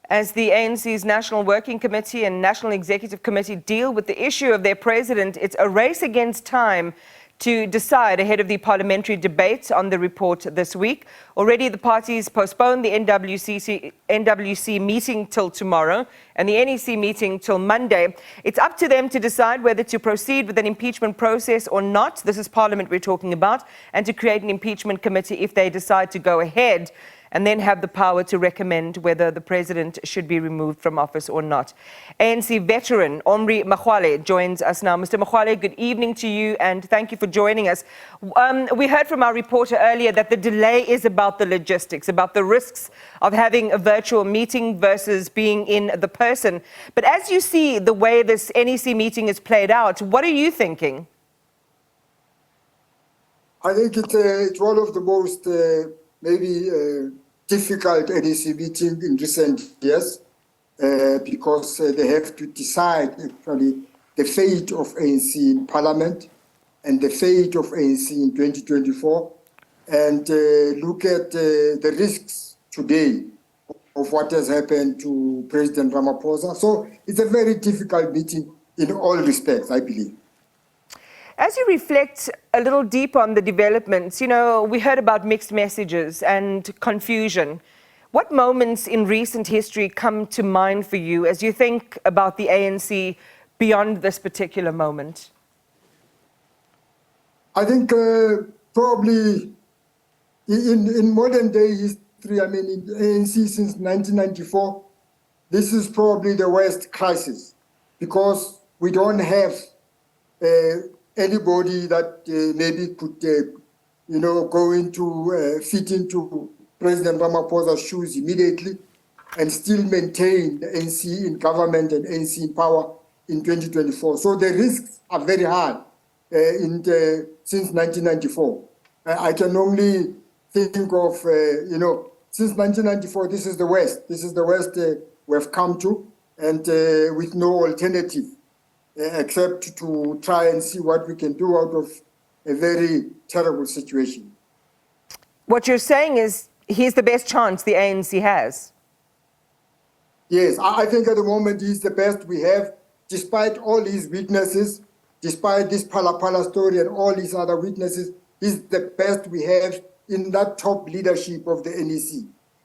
As the ANC's National Working Committee and National Executive Committee deal with the issue of their president, it's a race against time to decide ahead of the parliamentary debate on the report this week. Already the parties postponed the NWC meeting till tomorrow and the NEC meeting till Monday. It's up to them to decide whether to proceed with an impeachment process or not. This is Parliament we're talking about, and to create an impeachment committee if they decide to go ahead, and then have the power to recommend whether the president should be removed from office or not. ANC veteran Omry Makgoale joins us now. Mr. Makgoale, good evening to you and thank you for joining us. We heard from our reporter earlier that the delay is about the logistics, about the risks of having a virtual meeting versus being in the person. But as you see the way this NEC meeting is played out, what are you thinking? I think it's one of the most difficult NEC meeting in recent years because they have to decide actually the fate of ANC in Parliament and the fate of ANC in 2024 and look at the risks today of what has happened to President Ramaphosa. So it's a very difficult meeting in all respects, I believe. As you reflect a little deeper on the developments, we heard about mixed messages and confusion. What moments in recent history come to mind for you as you think about the ANC beyond this particular moment? I think probably in modern day history, in ANC since 1994, this is probably the worst crisis because we don't have anybody that maybe could, go into, fit into President Ramaphosa's shoes immediately and still maintain the ANC in government and ANC in power in 2024. So the risks are very hard since 1994. I can only think of, since 1994, this is the worst. This is the worst we've come to, and with no alternative. Except to try and see what we can do out of a very terrible situation. What you're saying is he's the best chance the ANC has? Yes, I think at the moment he's the best we have, despite all his weaknesses, despite this Pala story and all his other weaknesses, he's the best we have in that top leadership of the NEC.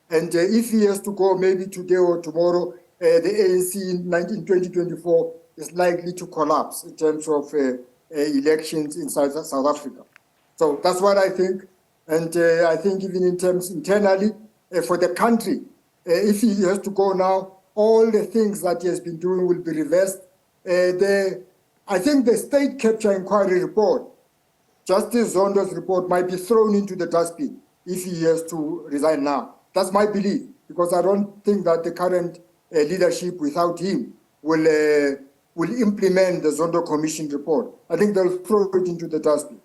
And if he has to go maybe today or tomorrow, the ANC in 2024 is likely to collapse in terms of elections in South Africa. So that's what I think. And I think even in terms internally, for the country, if he has to go now, all the things that he has been doing will be reversed. I think the state capture inquiry report, Justice Zondo's report, might be thrown into the dustbin if he has to resign now. That's my belief, because I don't think that the current leadership without him will implement the Zondo Commission report. I think they'll throw it into the dustbin.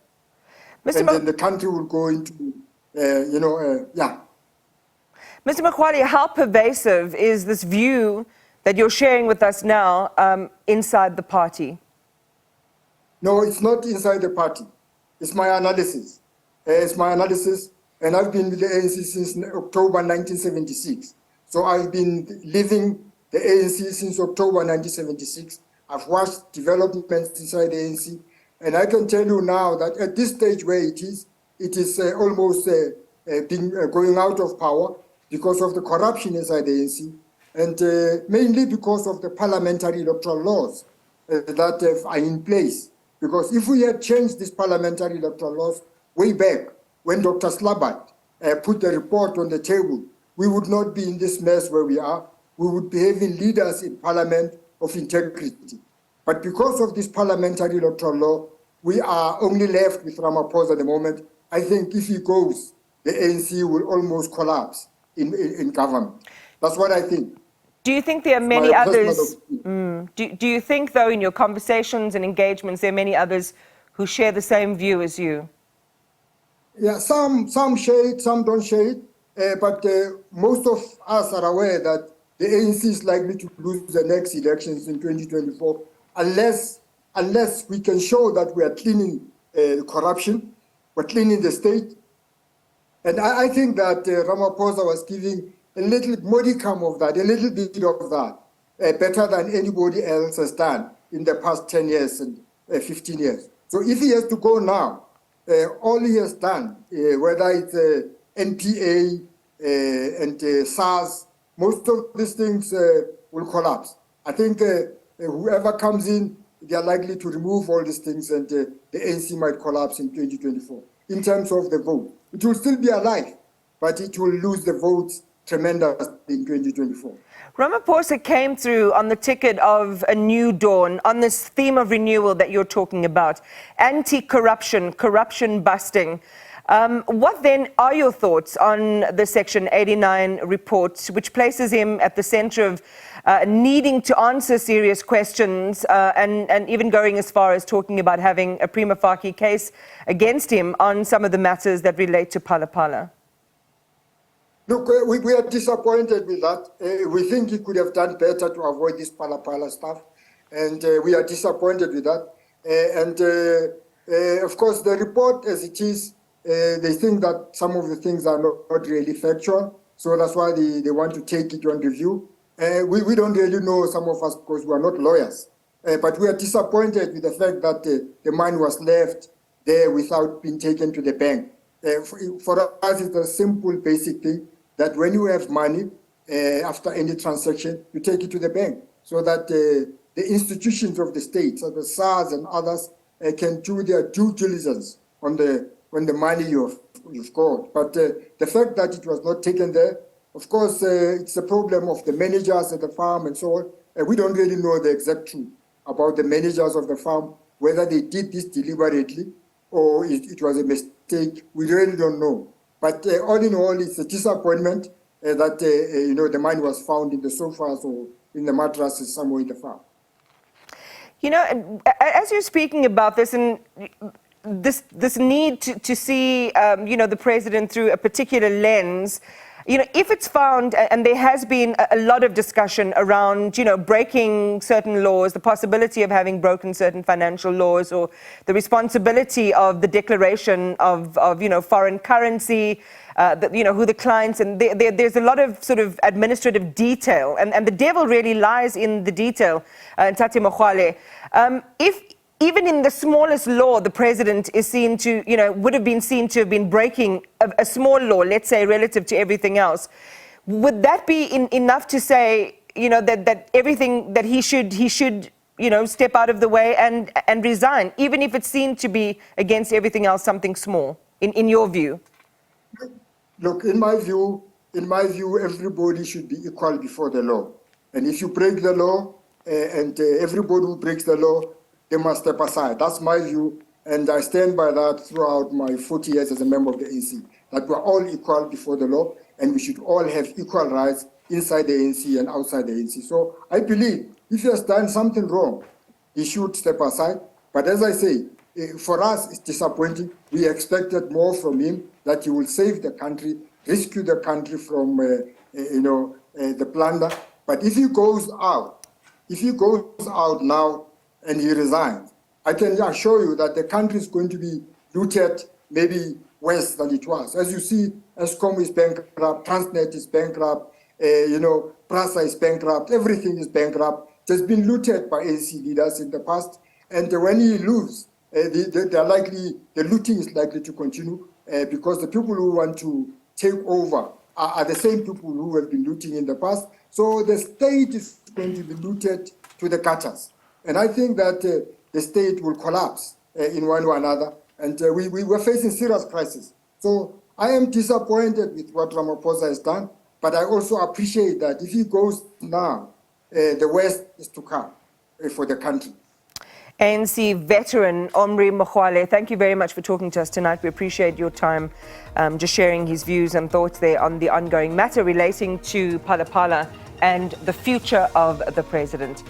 And then the country will go into, Mr. Makgoale, how pervasive is this view that you're sharing with us now inside the party? No, it's not inside the party. It's my analysis. And I've been with the ANC since October 1976. So I've been living the ANC since October 1976. I've watched developments inside the ANC, and I can tell you now that at this stage where it is almost going out of power because of the corruption inside the ANC, and mainly because of the parliamentary electoral laws that are in place. Because if we had changed these parliamentary electoral laws way back when Dr. Slabat put the report on the table, we would not be in this mess where we are. We would be having leaders in parliament of integrity. But because of this parliamentary electoral law, we are only left with Ramaphosa at the moment. I think if he goes, the ANC will almost collapse in government. That's what I think. Do you think there are many others? Do you think, though, in your conversations and engagements, there are many others who share the same view as you? Yeah, some share it, some don't share it. But most of us are aware that the ANC is likely to lose the next elections in 2024 unless we can show that we are cleaning corruption, we're cleaning the state. And I think that Ramaphosa was giving a little modicum of that, a little bit of that, better than anybody else has done in the past 10 years and 15 years. So if he has to go now, all he has done, whether it's NPA and SARS, most of these things will collapse. I think whoever comes in, they are likely to remove all these things, and the ANC might collapse in 2024. In terms of the vote, it will still be alive, but it will lose the votes tremendously in 2024. Ramaphosa came through on the ticket of a new dawn on this theme of renewal that you're talking about, anti-corruption, corruption busting. What then are your thoughts on the Section 89 report, which places him at the center of needing to answer serious questions and even going as far as talking about having a prima facie case against him on some of the matters that relate to Phala? Look, we are disappointed with that. We think he could have done better to avoid this Phala stuff, and we are disappointed with that. Of course, the report as it is, they think that some of the things are not really factual, so that's why they want to take it on review. We don't really know, some of us, because we are not lawyers, but we are disappointed with the fact that the money was left there without being taken to the bank. For us, it's a simple, basic thing, that when you have money, after any transaction, you take it to the bank, so that the institutions of the state, so the SARS and others, can do their due diligence on the money you've got. But the fact that it was not taken there, of course, it's a problem of the managers at the farm and so on. We don't really know the exact truth about the managers of the farm, whether they did this deliberately or it was a mistake. We really don't know. But all in all, it's a disappointment that the money was found in the sofas or in the mattresses somewhere in the farm. You know, as you're speaking about this and this need to see, the president through a particular lens, if it's found, and there has been a lot of discussion around, breaking certain laws, the possibility of having broken certain financial laws, or the responsibility of the declaration of foreign currency, who the clients, and there's a lot of sort of administrative detail, and the devil really lies in the detail, Omry Makgoale. If even in the smallest law, the president is seen to, would have been seen to have been breaking a small law, let's say, relative to everything else. Would that be enough to say, that everything that he should, step out of the way and resign, even if it's seen to be against everything else, something small, in your view? Look, in my view, everybody should be equal before the law. And if you break the law, and everybody who breaks the law, they must step aside. That's my view, and I stand by that throughout my 40 years as a member of the ANC, that we're all equal before the law, and we should all have equal rights inside the ANC and outside the ANC. So I believe if he has done something wrong, he should step aside. But as I say, for us, it's disappointing. We expected more from him, that he will save the country, rescue the country from, the plunder. But if he goes out now, and he resigns, I can assure you that the country is going to be looted maybe worse than it was. As you see, Eskom is bankrupt, Transnet is bankrupt, Prasa is bankrupt, everything is bankrupt. It has been looted by ANC leaders in the past, and when he leaves, the looting is likely to continue because the people who want to take over are the same people who have been looting in the past. So the state is going to be looted to the gutters. And I think that the state will collapse in one or another, and we were facing serious crisis. So I am disappointed with what Ramaphosa has done, but I also appreciate that if he goes now, the worst is to come for the country. ANC veteran Omry Makgoale, thank you very much for talking to us tonight. We appreciate your time, just sharing his views and thoughts there on the ongoing matter relating to Phala and the future of the president.